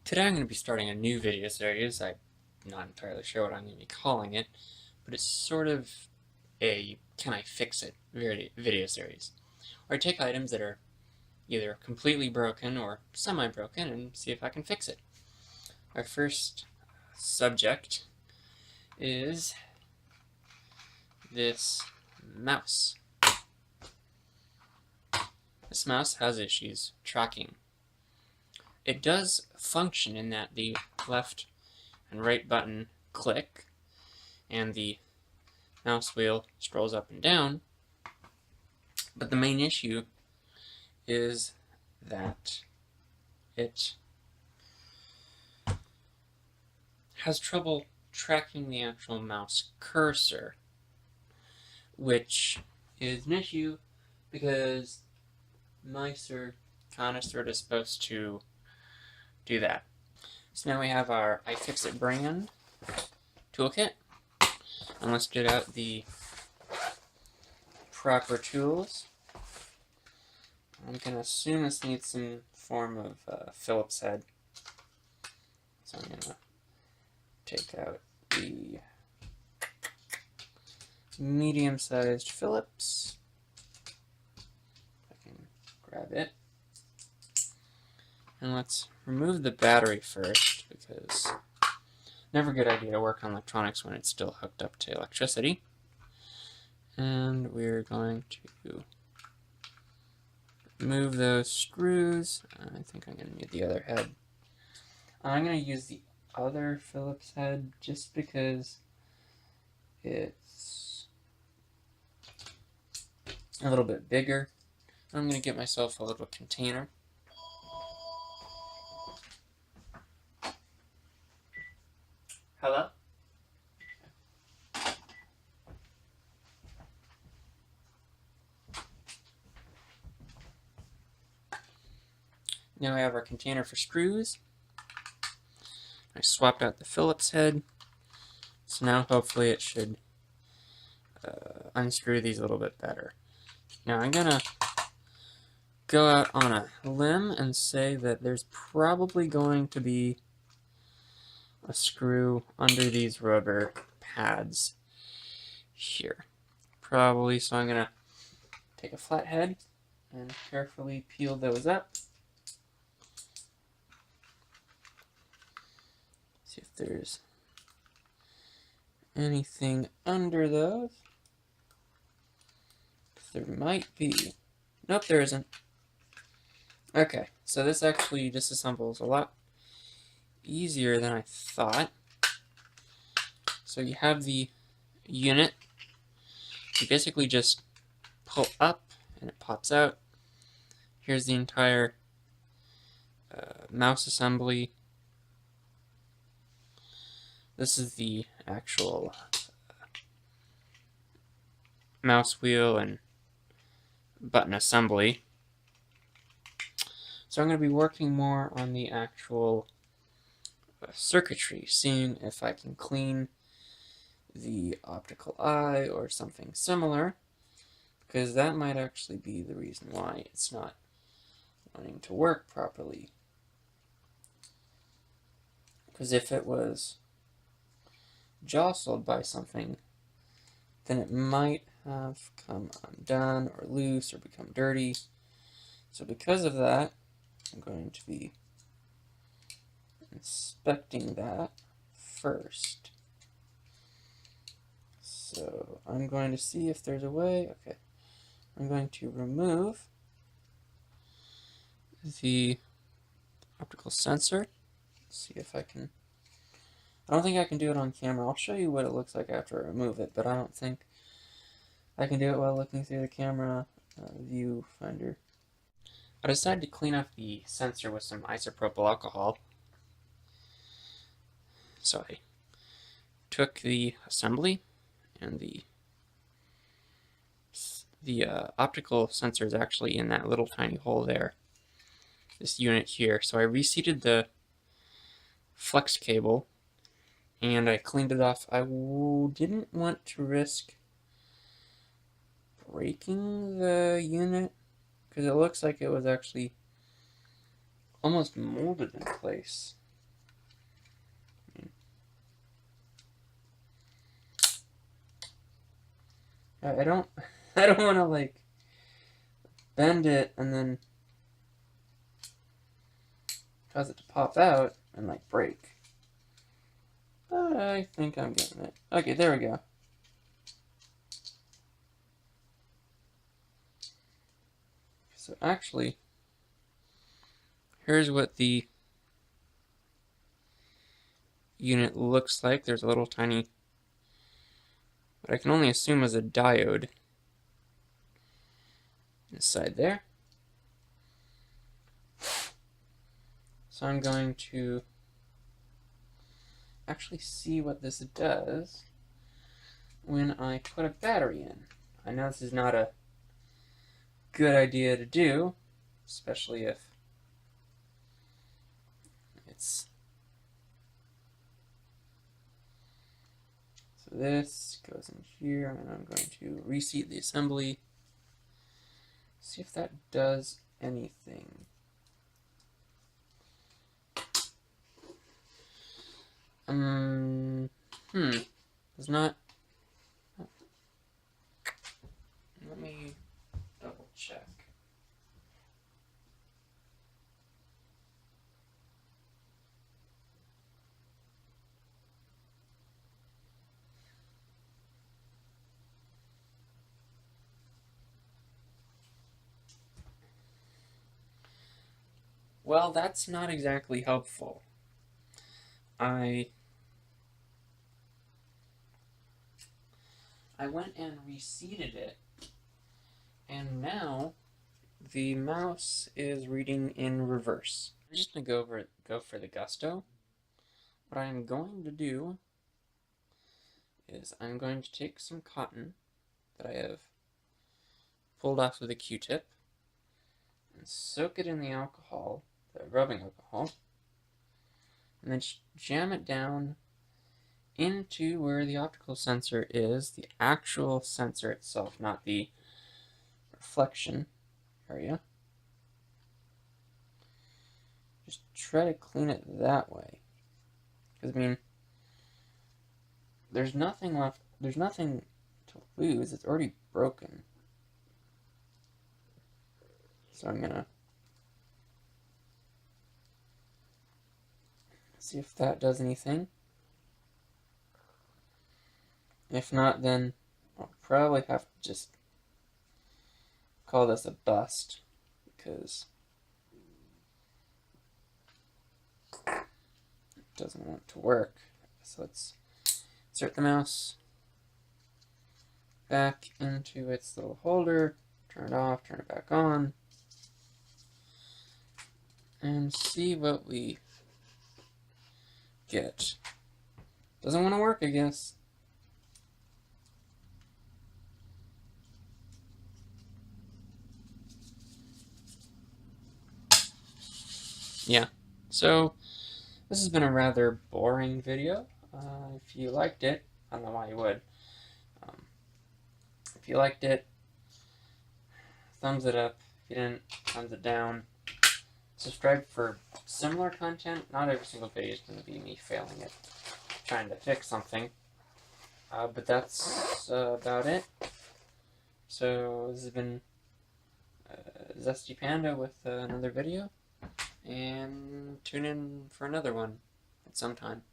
Today I'm going to be starting a new video series. I'm not entirely sure what I'm going to be calling it, but it's sort of a Can I Fix It video series, where I take items that are either completely broken or semi-broken and see if I can fix it. Our first subject is this mouse. This mouse has issues tracking. It does function in that the left and right button click and the mouse wheel scrolls up and down, but the main issue is that it has trouble tracking the actual mouse cursor, which is an issue because mice are kind of sort of supposed to do that. So now we have our iFixit brand toolkit, and let's get out the proper tools. I'm going to assume this needs some form of Phillips head. So I'm going to take out the medium-sized Phillips. If I can grab it. And let's remove the battery first, because never a good idea to work on electronics when it's still hooked up to electricity. And we're going to remove those screws. I think I'm going to need the other head. I'm going to use the other Phillips head just because it's a little bit bigger. I'm going to get myself a little container. Hello? Now we have our container for screws. I swapped out the Phillips head, so now hopefully it should unscrew these a little bit better. Now I'm gonna go out on a limb and say that there's probably going to be a screw under these rubber pads here. Probably, so I'm gonna take a flathead and carefully peel those up. See if there's anything under those. There might be. Nope, there isn't. Okay, so this actually disassembles a lot easier than I thought. So you have the unit. You basically just pull up and it pops out. Here's the entire mouse assembly. This is the actual mouse wheel and button assembly. So I'm going to be working more on the actual circuitry, seeing if I can clean the optical eye or something similar, because that might actually be the reason why it's not wanting to work properly. Because if it was jostled by something, then it might have come undone or loose or become dirty. So because of that, I'm going to be inspecting that first. So I'm going to see if there's a way. Okay, I'm going to remove the optical sensor. See if I can. I don't think I can do it on camera. I'll show you what it looks like after I remove it, but I don't think I can do it while looking through the camera viewfinder. I decided to clean up the sensor with some isopropyl alcohol. So I took the assembly, and the optical sensor is actually in that little tiny hole there, this unit here. So I reseated the flex cable and I cleaned it off. I didn't want to risk breaking the unit because it looks like it was actually almost molded in place. I don't I don't want to like bend it and then cause it to pop out and like break. But I think I'm getting it. Okay, there we go. So actually, here's what the unit looks like. There's a little tiny, what I can only assume is a diode inside there. So I'm going to actually see what this does when I put a battery in. I know this is not a good idea to do, especially if it's... So this goes in here, and I'm going to reseat the assembly. See if that does anything. Does not... Let me double check. Well, that's not exactly helpful. I went and reseated it, and now the mouse is reading in reverse. I'm just gonna go for the gusto. What I'm going to do is I'm going to take some cotton that I have pulled off with a Q-tip and soak it in the alcohol, the rubbing alcohol, and then jam it down into where the optical sensor is, the actual sensor itself, not the reflection area. Just try to clean it that way. Because, I mean, there's nothing left, there's nothing to lose, it's already broken. So I'm gonna see if that does anything. If not, then I'll probably have to just call this a bust, because it doesn't want to work. So let's insert the mouse back into its little holder, turn it off, turn it back on, and see what we get. Doesn't want to work, I guess. Yeah, so this has been a rather boring video. If you liked it, I don't know why you would. If you liked it, thumbs it up. If you didn't, thumbs it down. Subscribe for similar content. Not every single video is going to be me failing at trying to fix something. But that's about it. So this has been Zesty Panda with another video. And tune in for another one at some time.